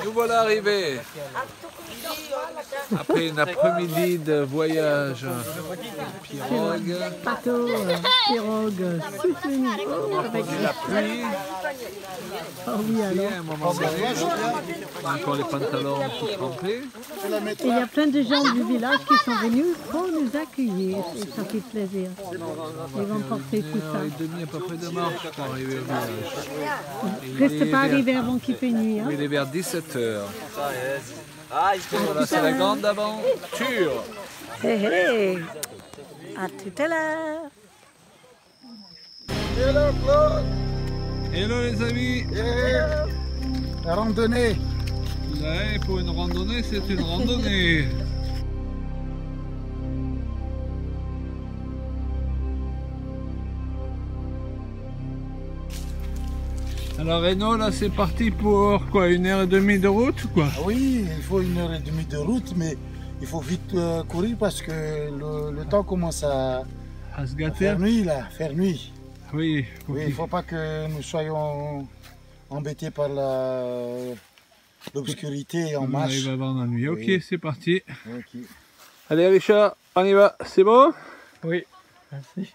Nous voilà arrivés. Après une après-midi de voyage, pirogue, bateau, pirogue, avec la pluie. Oh oui, alors. À un moment donné, on a encore les pantalons tout trempés. Et il y a plein de gens du village qui sont venus pour nous accueillir et ça fait plaisir. Ils vont porter tout ça. 1h30 à peu près de marche pour arriver au village. Reste pas arrivé avant qu'il fait nuit. Hein. Il est vers 17h. Voilà, c'est la grande aventure. Hey, hey. À tout à l'heure. Hello Claude. Hello les amis. Yeah. La randonnée. Ouais, pour une randonnée, c'est une randonnée. Alors Renaud, là c'est parti pour quoi, 1h30 de route ou quoi? Ah oui, il faut 1h30 de route, mais il faut vite courir parce que le temps commence à se gâter. Faire nuit là, faire nuit. Oui, il ne faut pas que nous soyons embêtés par l'obscurité en marche. Il va avoir la nuit. Ok, oui. c'est parti. Okay. Allez Richard, on y va. C'est bon? Oui, merci.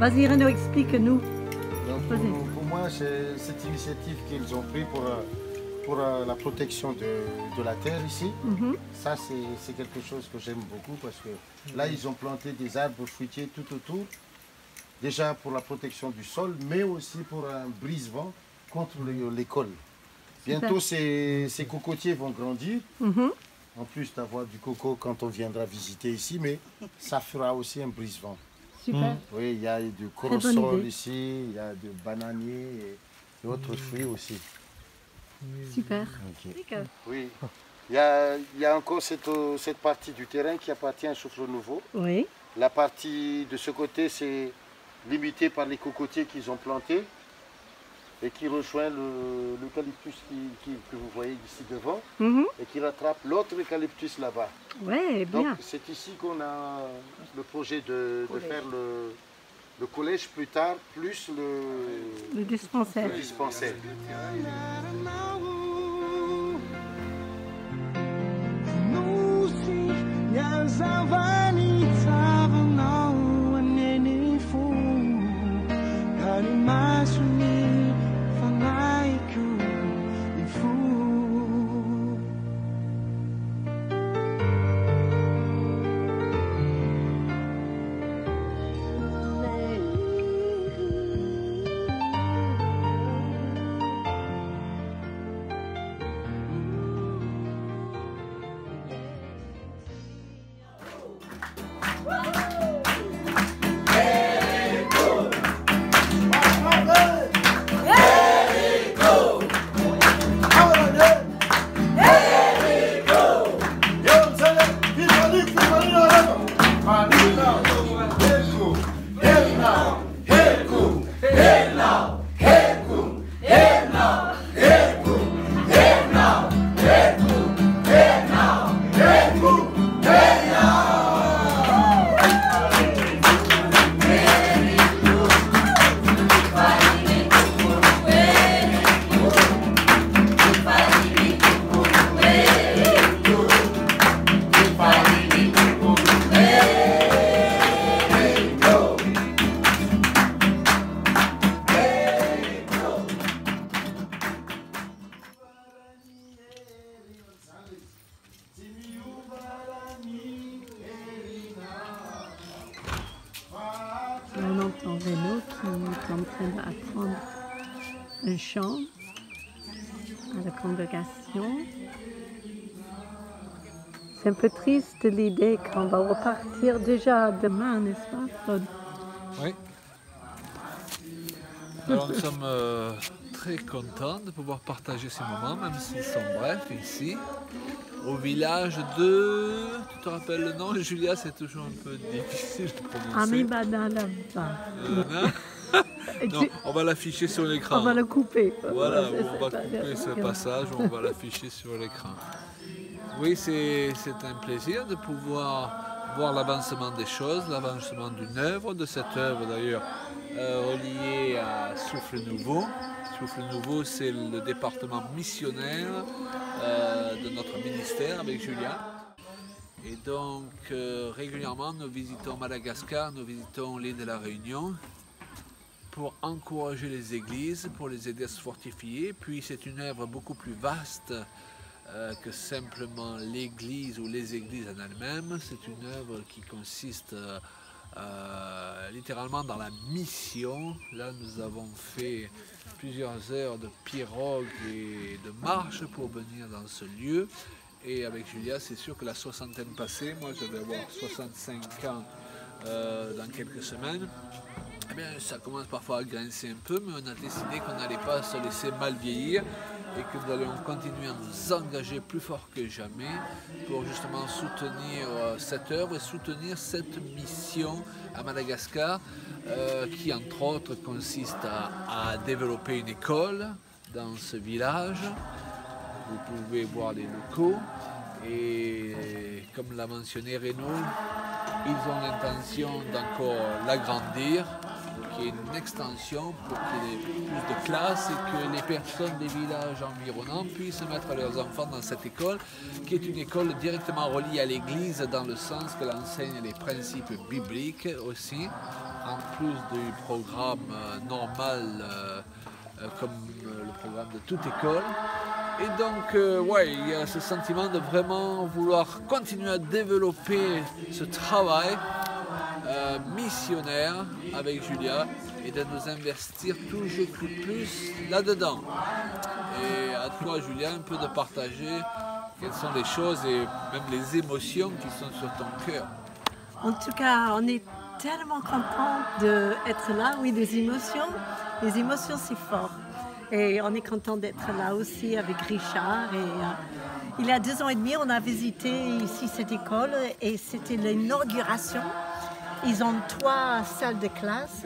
Vas-y Renaud, explique-nous. Pour moi, c'est cette initiative qu'ils ont prise pour la protection de la terre ici. Ça, c'est quelque chose que j'aime beaucoup parce que là, ils ont planté des arbres fruitiers tout autour. Déjà pour la protection du sol, mais aussi pour un brise-vent contre l'école. Bientôt, ces cocotiers vont grandir. Mhm. En plus d'avoir du coco quand on viendra visiter ici, mais ça fera aussi un brise-vent. Super. Oui, il y a du bonne corosol idée. ici, il y a du bananier et d'autres fruits aussi. Super. Ok. D'accord. Oui. Il y a encore cette partie du terrain qui appartient à Souffle Nouveau. Oui. La partie de ce côté, c'est limité par les cocotiers qu'ils ont plantés et qui rejoint l'eucalyptus que vous voyez ici devant Mhm. et qui rattrape l'autre eucalyptus là-bas. Ouais, Donc bien. c'est ici qu'on a le projet de faire le collège plus tard, plus Le dispensaire. le dispensaire. On entend Renaud qui est en train d'apprendre un chant à la congrégation. C'est un peu triste l'idée qu'on va repartir déjà demain, n'est-ce pas, Claude? Oui. Alors nous sommes très contents de pouvoir partager ces moments, même s'ils sont brefs, ici, au village de... Tu te rappelles le nom, Julia? C'est toujours un peu difficile de prononcer. Amibadalava. Non, on va l'afficher sur l'écran. On va le couper. Voilà, C'est on va pas couper bien. ce passage, on va l'afficher sur l'écran. Oui, c'est un plaisir de pouvoir voir l'avancement des choses, l'avancement d'une œuvre, de cette œuvre d'ailleurs reliée à Souffle Nouveau. Souffle Nouveau, c'est le département missionnaire de notre ministère avec Julia. Et donc régulièrement nous visitons Madagascar, nous visitons l'île de la Réunion pour encourager les églises, pour les aider à se fortifier. Puis c'est une œuvre beaucoup plus vaste que simplement l'église ou les églises en elles-mêmes. C'est une œuvre qui consiste littéralement dans la mission. Là, nous avons fait plusieurs heures de pirogue et de marche pour venir dans ce lieu. Et avec Julia, c'est sûr que la soixantaine passée, moi je vais avoir 65 ans dans quelques semaines. Eh bien, ça commence parfois à grincer un peu, mais on a décidé qu'on n'allait pas se laisser mal vieillir et que nous allions continuer à nous engager plus fort que jamais pour justement soutenir cette œuvre et soutenir cette mission à Madagascar qui, entre autres, consiste à développer une école dans ce village. Vous pouvez voir les locaux et, comme l'a mentionné Renaud, ils ont l'intention d'encore l'agrandir, qu'il y ait une extension pour qu'il y ait plus de classes et que les personnes des villages environnants puissent mettre leurs enfants dans cette école, qui est une école directement reliée à l'église dans le sens qu'elle enseigne les principes bibliques aussi, en plus du programme normal comme le programme de toute école. Et donc, ouais, il y a ce sentiment de vraiment vouloir continuer à développer ce travail missionnaire avec Julia et de nous investir toujours plus là-dedans. Et à toi, Julia, un peu de partager quelles sont les choses et même les émotions qui sont sur ton cœur. En tout cas, on est tellement contents d'être là. Oui, les émotions c'est fort. Et on est content d'être là aussi avec Richard. Et, il y a 2 ans et demi, on a visité ici cette école et c'était l'inauguration. Ils ont 3 salles de classe.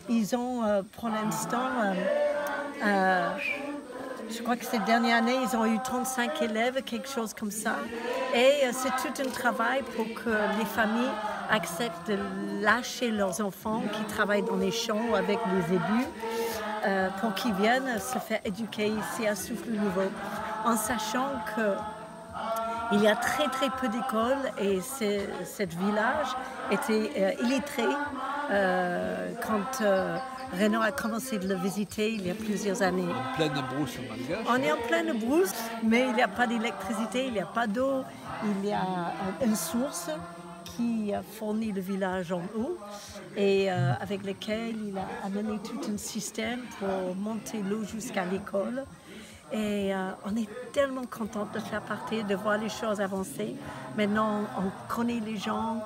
Ils ont pour l'instant, je crois que cette dernière année, ils ont eu 35 élèves, quelque chose comme ça. Et c'est tout un travail pour que les familles acceptent de lâcher leurs enfants qui travaillent dans les champs avec les ébus pour qu'ils viennent se faire éduquer ici à Souffle Nouveau. En sachant qu'il y a très très peu d'écoles et ce village était illettré quand Renaud a commencé de le visiter il y a plusieurs années. En pleine brousse malgache. On est en pleine brousse, mais il n'y a pas d'électricité, il n'y a pas d'eau, il y a une source qui fournit le village en eau et avec lequel il a amené tout un système pour monter l'eau jusqu'à l'école. Et on est tellement contents de faire partie, de voir les choses avancer. Maintenant, on connaît les gens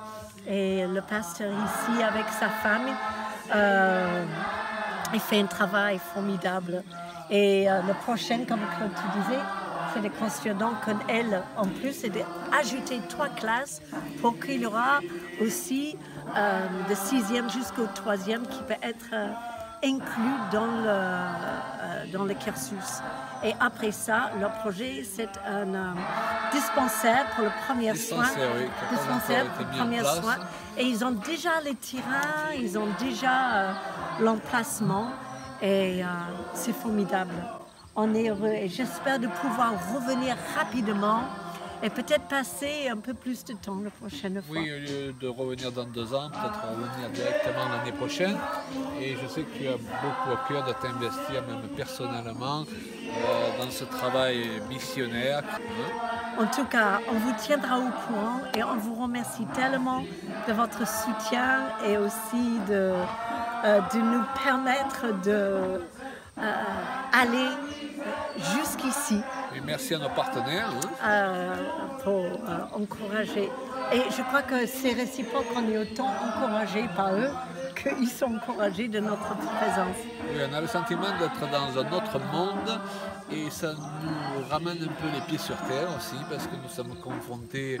et le pasteur ici avec sa femme, il fait un travail formidable. Et le prochain, comme Claude tu disais, c'est de construire donc elle en plus et d'ajouter 3 classes pour qu'il y aura aussi de 6e jusqu'au 3e qui peut être inclus dans le cursus. Et après ça, leur projet, c'est un dispensaire pour le premier soin. Oui, dispensaire pour le premier soin. Et ils ont déjà les terrains, ils ont déjà l'emplacement. Et c'est formidable. On est heureux et j'espère de pouvoir revenir rapidement et peut-être passer un peu plus de temps la prochaine fois. Oui, au lieu de revenir dans 2 ans, peut-être revenir directement l'année prochaine. Et je sais que tu as beaucoup à cœur de t'investir, même personnellement, dans ce travail missionnaire. En tout cas, on vous tiendra au courant et on vous remercie tellement de votre soutien et aussi de nous permettre d'aller jusqu'ici. Et merci à nos partenaires. Pour encourager. Et je crois que c'est réciproque, on est autant encouragés par eux qu'ils sont encouragés de notre présence. Oui, on a le sentiment d'être dans un autre monde et ça nous ramène un peu les pieds sur terre aussi parce que nous sommes confrontés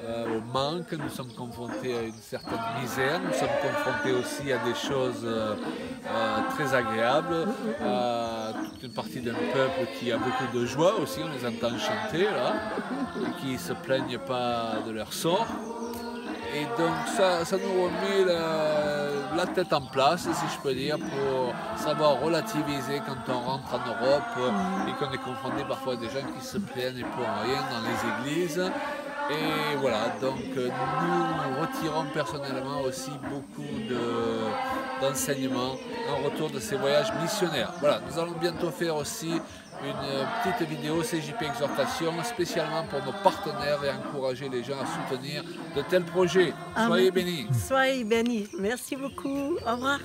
au manque, nous sommes confrontés à une certaine misère, nous sommes confrontés aussi à des choses très agréables, toute une partie d'un peuple qui a beaucoup de joie aussi, on les entend chanter là, et qui ne se plaignent pas de leur sort. Et donc ça nous remet la tête en place, si je peux dire, pour savoir relativiser quand on rentre en Europe et qu'on est confronté parfois à des gens qui se plaignent pour rien dans les églises. Et voilà, donc nous retirons personnellement aussi beaucoup d'enseignements en retour de ces voyages missionnaires. Voilà, nous allons bientôt faire aussi une petite vidéo CJP Exhortation spécialement pour nos partenaires et encourager les gens à soutenir de tels projets. Soyez bénis. Soyez bénis. Merci beaucoup. Au revoir.